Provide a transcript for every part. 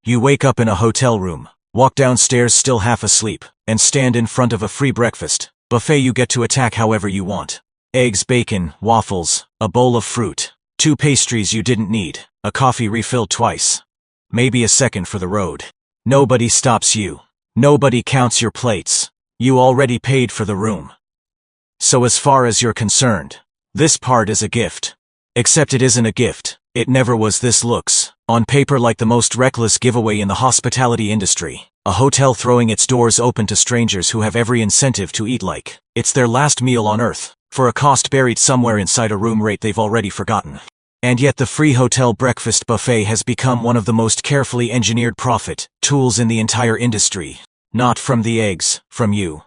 You wake up in a hotel room, walk downstairs still half asleep, and stand in front of a free breakfast buffet you get to attack however you want. Eggs, bacon, waffles, a bowl of fruit, 2 pastries you didn't need, a coffee refilled twice. Maybe a second for the road. Nobody stops you. Nobody counts your plates. You already paid for the room. So as far as you're concerned, this part is a gift. Except it isn't a gift. It never was. This looks, on paper, like the most reckless giveaway in the hospitality industry. A hotel throwing its doors open to strangers who have every incentive to eat like it's their last meal on earth, for a cost buried somewhere inside a room rate they've already forgotten. And yet the free hotel breakfast buffet has become one of the most carefully engineered profit tools in the entire industry. Not from the eggs, from you.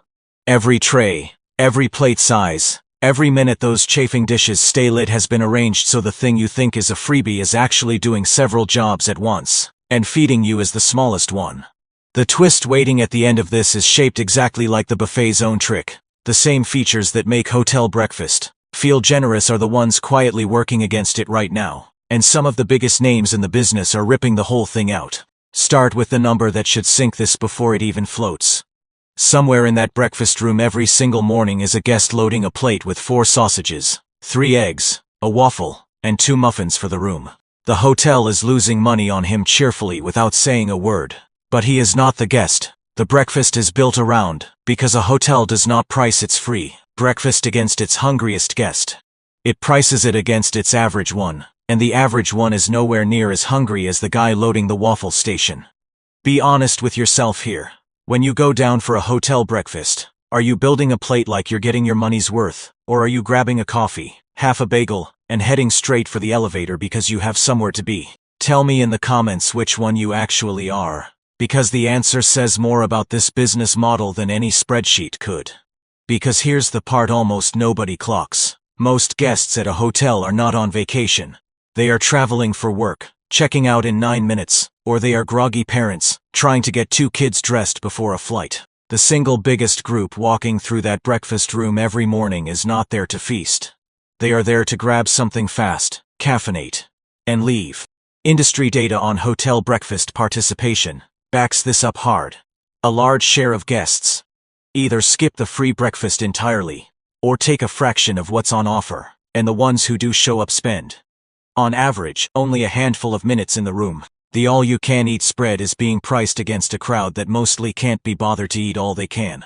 Every tray, every plate size, every minute those chafing dishes stay lit has been arranged so the thing you think is a freebie is actually doing several jobs at once, and feeding you is the smallest one. The twist waiting at the end of this is shaped exactly like the buffet's own trick. The same features that make hotel breakfast feel generous are the ones quietly working against it right now, and some of the biggest names in the business are ripping the whole thing out. Start with the number that should sink this before it even floats. Somewhere in that breakfast room every single morning is a guest loading a plate with 4 sausages, 3 eggs, a waffle, and 2 muffins for the room. The hotel is losing money on him cheerfully without saying a word. But he is not the guest. The breakfast is built around, because a hotel does not price its free breakfast against its hungriest guest. It prices it against its average one, and the average one is nowhere near as hungry as the guy loading the waffle station. Be honest with yourself here. When you go down for a hotel breakfast, are you building a plate like you're getting your money's worth, or are you grabbing a coffee, half a bagel, and heading straight for the elevator because you have somewhere to be? Tell me in the comments which one you actually are. Because the answer says more about this business model than any spreadsheet could. Because here's the part almost nobody clocks. Most guests at a hotel are not on vacation. They are traveling for work, checking out in 9 minutes, or they are groggy parents, trying to get 2 kids dressed before a flight. The single biggest group walking through that breakfast room every morning is not there to feast. They are there to grab something fast, caffeinate, and leave. Industry data on hotel breakfast participation backs this up hard. A large share of guests either skip the free breakfast entirely, or take a fraction of what's on offer, and the ones who do show up spend, on average, only a handful of minutes in the room. The all-you-can-eat spread is being priced against a crowd that mostly can't be bothered to eat all they can.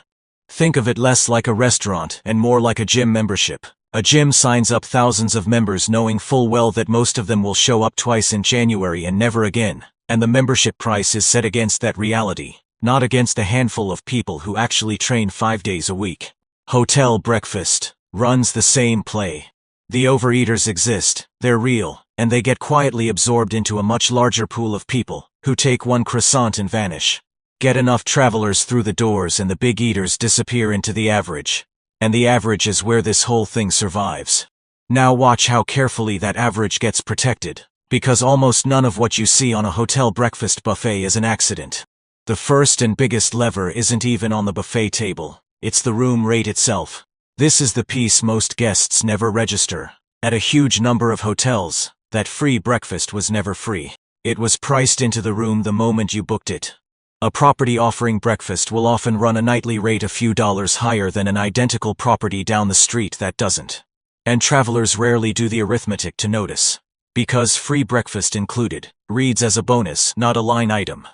Think of it less like a restaurant and more like a gym membership. A gym signs up thousands of members knowing full well that most of them will show up twice in January and never again. And the membership price is set against that reality, not against a handful of people who actually train 5 days a week. Hotel breakfast runs the same play. The overeaters exist, they're real, and they get quietly absorbed into a much larger pool of people who take 1 croissant and vanish. Get enough travelers through the doors and the big eaters disappear into the average. And the average is where this whole thing survives. Now watch how carefully that average gets protected. Because almost none of what you see on a hotel breakfast buffet is an accident. The first and biggest lever isn't even on the buffet table. It's the room rate itself. This is the piece most guests never register. At a huge number of hotels, that free breakfast was never free. It was priced into the room the moment you booked it. A property offering breakfast will often run a nightly rate a few dollars higher than an identical property down the street that doesn't. And travelers rarely do the arithmetic to notice. Because free breakfast included reads as a bonus, not a line item.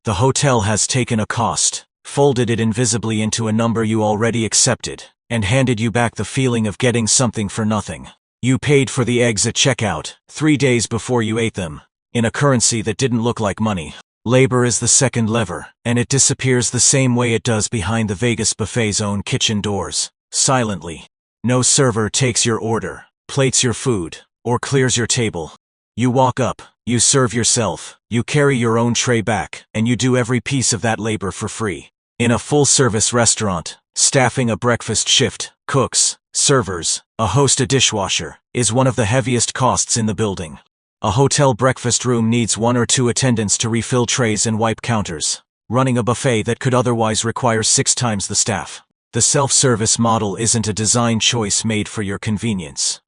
The hotel has taken a cost, folded it invisibly into a number you already accepted, and handed you back the feeling of getting something for nothing. You paid for the eggs at checkout, 3 days before you ate them, in a currency that didn't look like money. Labor is the second lever, and it disappears the same way it does behind the Vegas buffet's own kitchen doors, silently. No server takes your order, plates your food, or clears your table. You walk up, you serve yourself, you carry your own tray back, and you do every piece of that labor for free. In a full-service restaurant, staffing a breakfast shift, cooks, servers, a host, a dishwasher, is one of the heaviest costs in the building. A hotel breakfast room needs 1 or 2 attendants to refill trays and wipe counters, running a buffet that could otherwise require 6 times the staff. The self-service model isn't a design choice made for your convenience.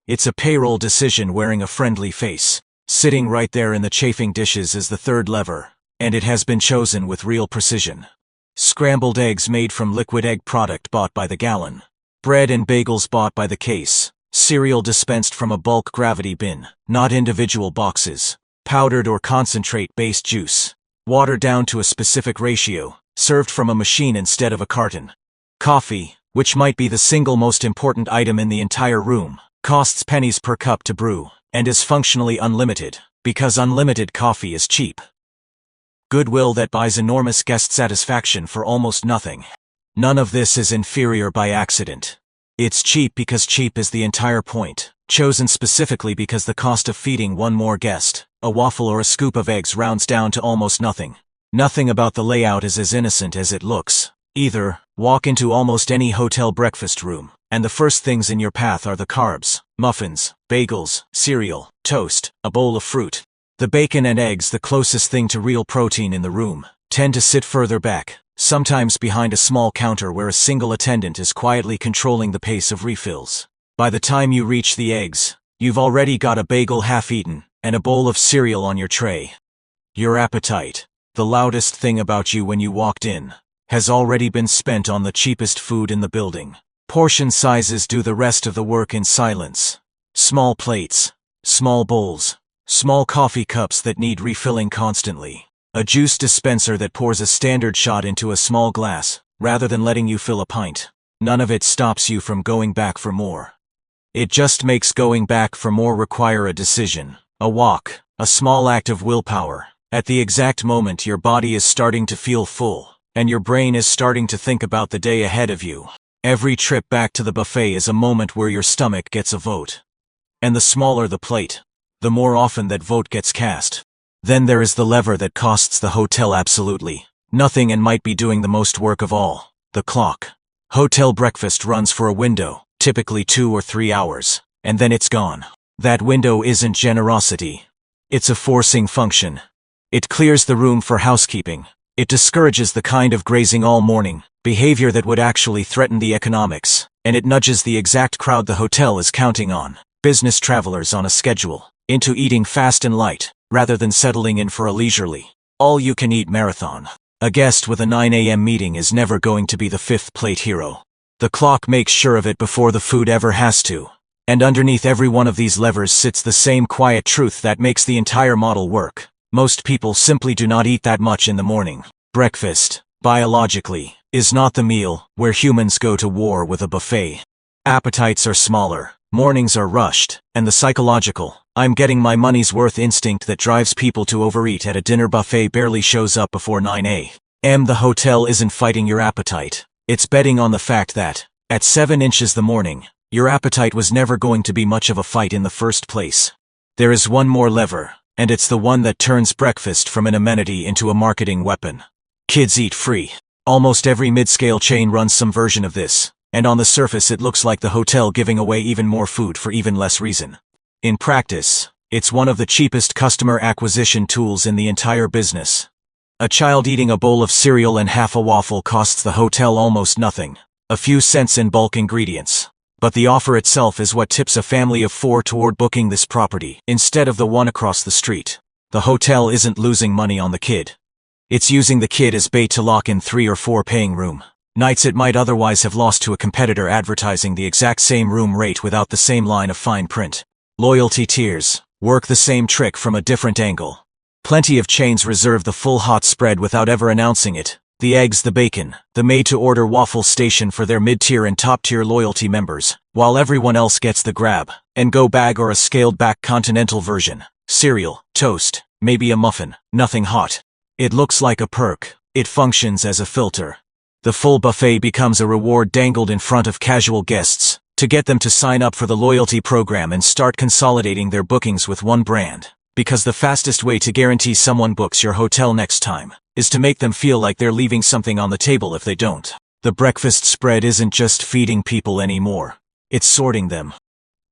It's a payroll decision wearing a friendly face. Sitting right there in the chafing dishes is the third lever. and it has been chosen with real precision. Scrambled eggs made from liquid egg product bought by the gallon. Bread and bagels bought by the case. Cereal dispensed from a bulk gravity bin, not individual boxes. Powdered or concentrate-based juice. Water down to a specific ratio, served from a machine instead of a carton. Coffee, which might be the single most important item in the entire room, costs pennies per cup to brew, and is functionally unlimited, because unlimited coffee is cheap. Goodwill that buys enormous guest satisfaction for almost nothing. None of this is inferior by accident. It's cheap because cheap is the entire point, chosen specifically because the cost of feeding one more guest, a waffle or a scoop of eggs, rounds down to almost nothing. Nothing about the layout is as innocent as it looks. Either, walk into almost any hotel breakfast room, and the first things in your path are the carbs, muffins, bagels, cereal, toast, a bowl of fruit. The bacon and eggs, the closest thing to real protein in the room, tend to sit further back, sometimes behind a small counter where a single attendant is quietly controlling the pace of refills. By the time you reach the eggs, you've already got a bagel half-eaten, and a bowl of cereal on your tray. Your appetite, the loudest thing about you when you walked in, has already been spent on the cheapest food in the building. Portion sizes do the rest of the work in silence. Small plates, small bowls, small coffee cups that need refilling constantly. A juice dispenser that pours a standard shot into a small glass, rather than letting you fill a pint. None of it stops you from going back for more. It just makes going back for more require a decision, a walk, a small act of willpower. At the exact moment your body is starting to feel full, and your brain is starting to think about the day ahead of you. Every trip back to the buffet is a moment where your stomach gets a vote. And the smaller the plate, the more often that vote gets cast. Then there is the lever that costs the hotel absolutely nothing and might be doing the most work of all, the clock. Hotel breakfast runs for a window, typically 2 or 3 hours, and then it's gone. That window isn't generosity. It's a forcing function. It clears the room for housekeeping. It discourages the kind of grazing all morning behavior that would actually threaten the economics, and it nudges the exact crowd the hotel is counting on, business travelers on a schedule, into eating fast and light, rather than settling in for a leisurely, all-you-can-eat marathon. A guest with a 9 a.m. meeting is never going to be the fifth plate hero. The clock makes sure of it before the food ever has to. And underneath every one of these levers sits the same quiet truth that makes the entire model work. Most people simply do not eat that much in the morning. Breakfast, biologically, is not the meal where humans go to war with a buffet. Appetites are smaller, mornings are rushed, and the psychological, I'm getting my money's worth instinct that drives people to overeat at a dinner buffet barely shows up before 9 a.m. The hotel isn't fighting your appetite. It's betting on the fact that, at 7 inches the morning, your appetite was never going to be much of a fight in the first place. There is one more lever, and it's the one that turns breakfast from an amenity into a marketing weapon. Kids eat free. Almost every mid-scale chain runs some version of this, and on the surface it looks like the hotel giving away even more food for even less reason. In practice, it's one of the cheapest customer acquisition tools in the entire business. A child eating a bowl of cereal and half a waffle costs the hotel almost nothing, a few cents in bulk ingredients. But the offer itself is what tips a family of 4 toward booking this property instead of the one across the street. The hotel isn't losing money on the kid. It's using the kid as bait to lock in 3 or 4 paying room nights it might otherwise have lost to a competitor advertising the exact same room rate without the same line of fine print. Loyalty tiers work the same trick from a different angle. Plenty of chains reserve the full hot spread without ever announcing it. The eggs, the bacon, the made-to-order waffle station for their mid-tier and top-tier loyalty members, while everyone else gets the grab-and-go bag or a scaled-back continental version. Cereal, toast, maybe a muffin, nothing hot. It looks like a perk. It functions as a filter. The full buffet becomes a reward dangled in front of casual guests, to get them to sign up for the loyalty program and start consolidating their bookings with one brand. Because the fastest way to guarantee someone books your hotel next time is to make them feel like they're leaving something on the table if they don't. The breakfast spread isn't just feeding people anymore. It's sorting them.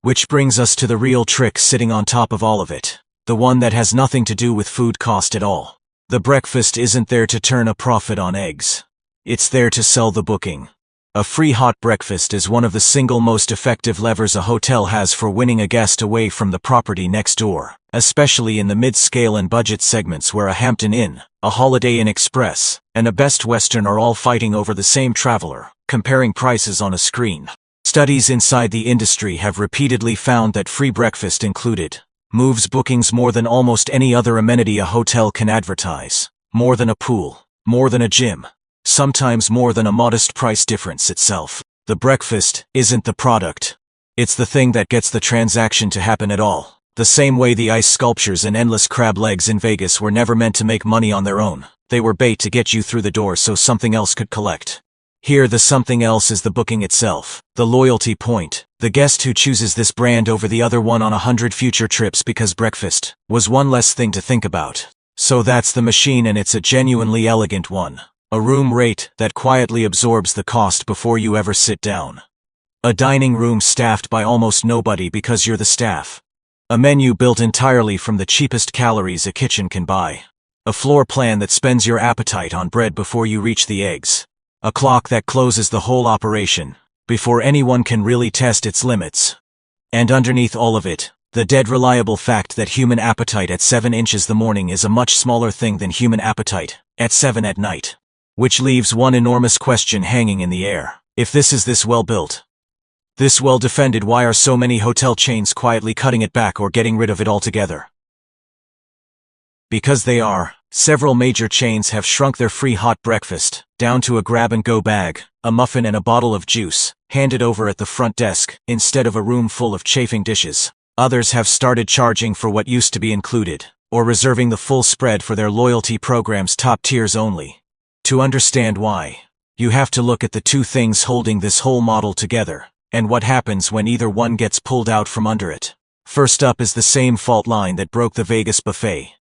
Which brings us to the real trick sitting on top of all of it. The one that has nothing to do with food cost at all. The breakfast isn't there to turn a profit on eggs. It's there to sell the booking. A free hot breakfast is one of the single most effective levers a hotel has for winning a guest away from the property next door, especially in the mid-scale and budget segments where a Hampton Inn, a Holiday Inn Express, and a Best Western are all fighting over the same traveler, comparing prices on a screen. Studies inside the industry have repeatedly found that free breakfast included moves bookings more than almost any other amenity a hotel can advertise, more than a pool, more than a gym, sometimes more than a modest price difference itself. The breakfast isn't the product. It's the thing that gets the transaction to happen at all. The same way the ice sculptures and endless crab legs in Vegas were never meant to make money on their own. They were bait to get you through the door so something else could collect. Here the something else is the booking itself, the loyalty point, the guest who chooses this brand over the other one on 100 future trips because breakfast was one less thing to think about. So that's the machine, and it's a genuinely elegant one. A room rate that quietly absorbs the cost before you ever sit down. A dining room staffed by almost nobody because you're the staff. A menu built entirely from the cheapest calories a kitchen can buy. A floor plan that spends your appetite on bread before you reach the eggs. A clock that closes the whole operation before anyone can really test its limits. And underneath all of it, the dead reliable fact that human appetite at 7 inches the morning is a much smaller thing than human appetite at 7 at night. Which leaves one enormous question hanging in the air. If this is this well built, this well defended, why are so many hotel chains quietly cutting it back or getting rid of it altogether? Because they are. Several major chains have shrunk their free hot breakfast down to a grab-and-go bag, a muffin and a bottle of juice, handed over at the front desk, instead of a room full of chafing dishes. Others have started charging for what used to be included, or reserving the full spread for their loyalty program's top tiers only. To understand why, you have to look at the two things holding this whole model together, and what happens when either one gets pulled out from under it. First up is the same fault line that broke the Vegas buffet.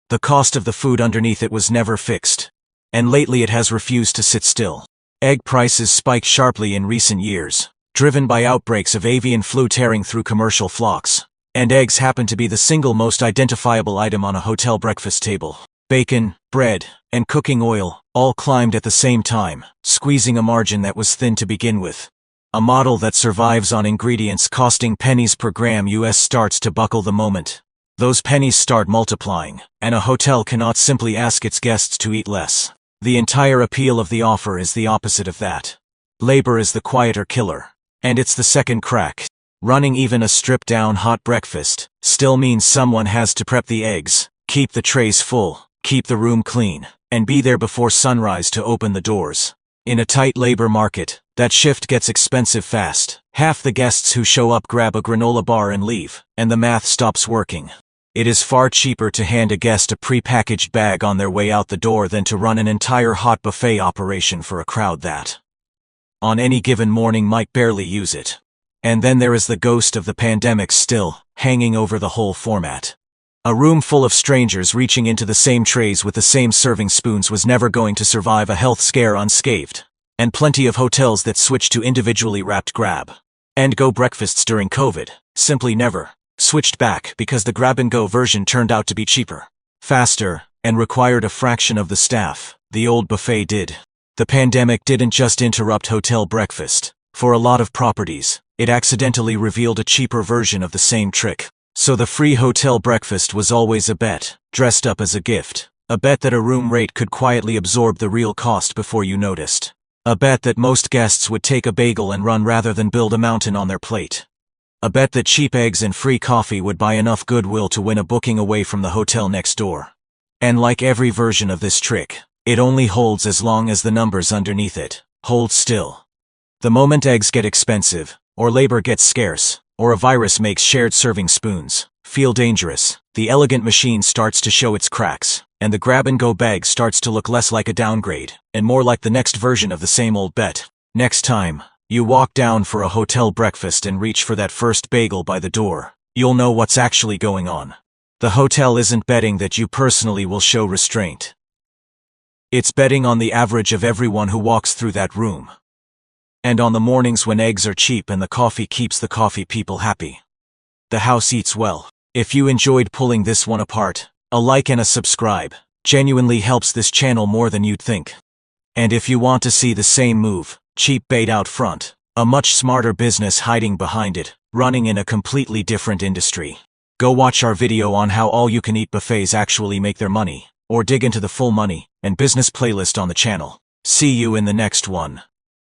The cost of the food underneath it was never fixed, and lately it has refused to sit still. Egg prices spiked sharply in recent years, driven by outbreaks of avian flu tearing through commercial flocks, and eggs happen to be the single most identifiable item on a hotel breakfast table. Bacon, bread, and cooking oil all climbed at the same time, squeezing a margin that was thin to begin with. A model that survives on ingredients costing pennies per gram US starts to buckle the moment those pennies start multiplying, and a hotel cannot simply ask its guests to eat less. The entire appeal of the offer is the opposite of that. Labor is the quieter killer, and it's the second crack. Running even a stripped-down hot breakfast still means someone has to prep the eggs, keep the trays full, keep the room clean, and be there before sunrise to open the doors. In a tight labor market, that shift gets expensive fast. Half the guests who show up grab a granola bar and leave, and the math stops working. It is far cheaper to hand a guest a pre-packaged bag on their way out the door than to run an entire hot buffet operation for a crowd that, on any given morning, might barely use it. And then there is the ghost of the pandemic still hanging over the whole format. A room full of strangers reaching into the same trays with the same serving spoons was never going to survive a health scare unscathed. And plenty of hotels that switched to individually wrapped grab-and-go breakfasts during COVID simply never switched back because the grab-and-go version turned out to be cheaper, faster, and required a fraction of the staff the old buffet did. The pandemic didn't just interrupt hotel breakfast. For a lot of properties, it accidentally revealed a cheaper version of the same trick. So the free hotel breakfast was always a bet, dressed up as a gift. A bet that a room rate could quietly absorb the real cost before you noticed. A bet that most guests would take a bagel and run rather than build a mountain on their plate. A bet that cheap eggs and free coffee would buy enough goodwill to win a booking away from the hotel next door. And like every version of this trick, it only holds as long as the numbers underneath it hold still. The moment eggs get expensive, or labor gets scarce, or a virus makes shared serving spoons feel dangerous, the elegant machine starts to show its cracks, and the grab-and-go bag starts to look less like a downgrade, and more like the next version of the same old bet. Next time you walk down for a hotel breakfast and reach for that first bagel by the door, you'll know what's actually going on. The hotel isn't betting that you personally will show restraint. It's betting on the average of everyone who walks through that room. And on the mornings when eggs are cheap and the coffee keeps the coffee people happy, the house eats well. If you enjoyed pulling this one apart, a like and a subscribe genuinely helps this channel more than you'd think. And if you want to see the same move cheap bait out front. A much smarter business hiding behind it, running in a completely different industry. Go watch our video on how all-you-can-eat buffets actually make their money, or dig into the full money and business playlist on the channel. See you in the next one.